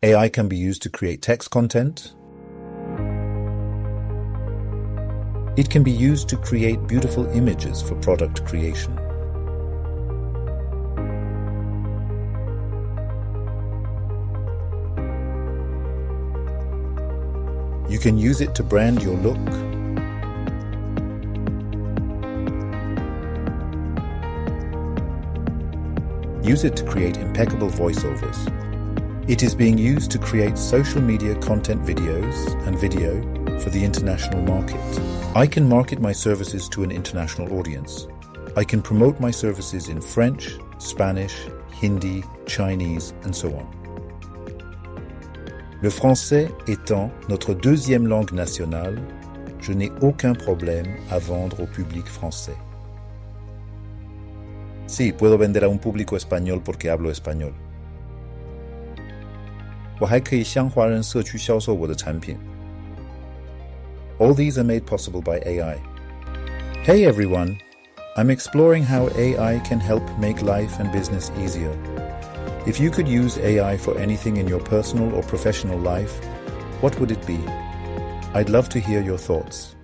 AI can be used to create text content. It can be used to create beautiful images for product creation. You can use it to brand your look. Use it to create impeccable voiceovers. It is being used to create social media content videos and video for the international market. I can market my services to an international audience. I can promote my services in French, Spanish, Hindi, Chinese, and so on. Le français étant notre deuxième langue nationale, je n'ai aucun problème à vendre au public français. Sí, puedo vender a un público español porque hablo español. 我还可以向华人社区销售我的产品。All these are made possible by AI. Hey everyone, I'm exploring how AI can help make life and business easier. If you could use AI for anything in your personal or professional life, what would it be? I'd love to hear your thoughts.